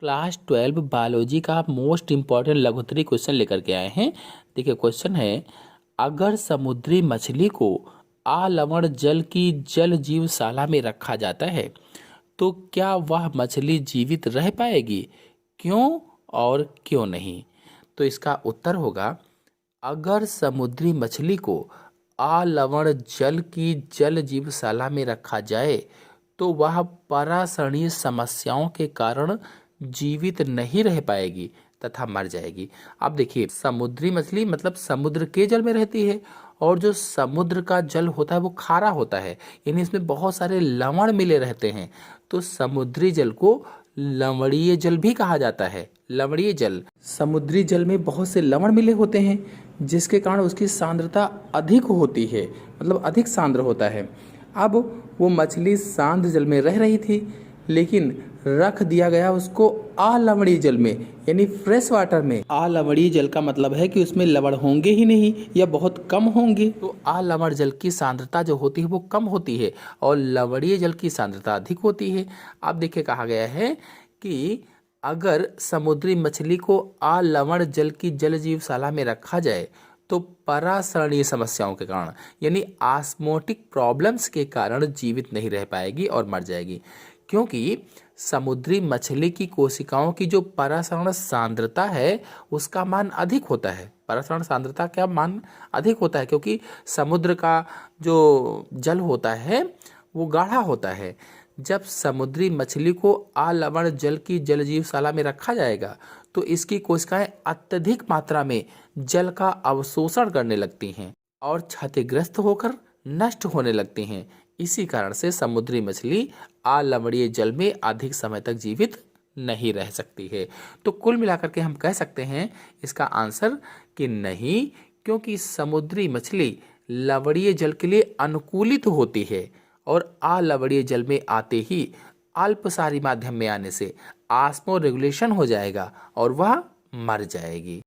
Class 12 biology का most important लघुत्तरी question लेकर के आए हैं। देखिए क्वेश्चन है, अगर समुद्री मछली को आलवण जल की जल जीवशाला में रखा जाता है तो क्या वह मछली जीवित रह पाएगी, क्यों और क्यों नहीं। तो इसका उत्तर होगा, अगर समुद्री मछली को आलवण जल की जल जीवशाला में रखा जाए तो वह परासरणीय समस्याओं के कारण जीवित नहीं रह पाएगी तथा मर जाएगी। अब देखिए, समुद्री मछली मतलब समुद्र के जल में रहती है और जो समुद्र का जल होता है वो खारा होता है, यानी इसमें बहुत सारे लवण मिले रहते हैं। तो समुद्री जल को लवणीय जल भी कहा जाता है। लवणीय जल, समुद्री जल में बहुत से लवण मिले होते हैं जिसके कारण उसकी सांद्रता अधिक होती है, मतलब अधिक सांद्र होता है। अब वो मछली शांत जल में रह रही थी, लेकिन रख दिया गया उसको अलवणीय जल में, यानी फ्रेश वाटर में। अलवणीय जल का मतलब है कि उसमें लवण होंगे ही नहीं या बहुत कम होंगे। तो अलवण जल की सांद्रता जो होती है वो कम होती है और लवणीय जल की सांद्रता अधिक होती है। अब देखिए कहा गया है कि अगर समुद्री मछली को अलवण जल की जल जीवशाला में रखा जाए तो परासरणीय समस्याओं के कारण, यानी ऑस्मोटिक प्रॉब्लम्स के कारण जीवित नहीं रह पाएगी और मर जाएगी, क्योंकि समुद्री मछली की कोशिकाओं की जो परासरण सांद्रता है उसका मान अधिक होता है। परासरण सांद्रता का मान अधिक होता है क्योंकि समुद्र का जो जल होता है वो गाढ़ा होता है। जब समुद्री मछली को अलवण जल की जल जीवशाला में रखा जाएगा तो इसकी कोशिकाएं अत्यधिक मात्रा में जल का अवशोषण करने लगती हैं और क्षतिग्रस्त होकर नष्ट होने लगती हैं। इसी कारण से समुद्री मछली अलवणीय जल में अधिक समय तक जीवित नहीं रह सकती है। तो कुल मिलाकर के हम कह सकते हैं इसका आंसर कि नहीं, क्योंकि समुद्री मछली लवणीय जल के लिए अनुकूलित होती है और अलवणीय जल में आते ही अल्पसारी माध्यम में आने से ऑस्मो रेगुलेशन हो जाएगा और वह मर जाएगी।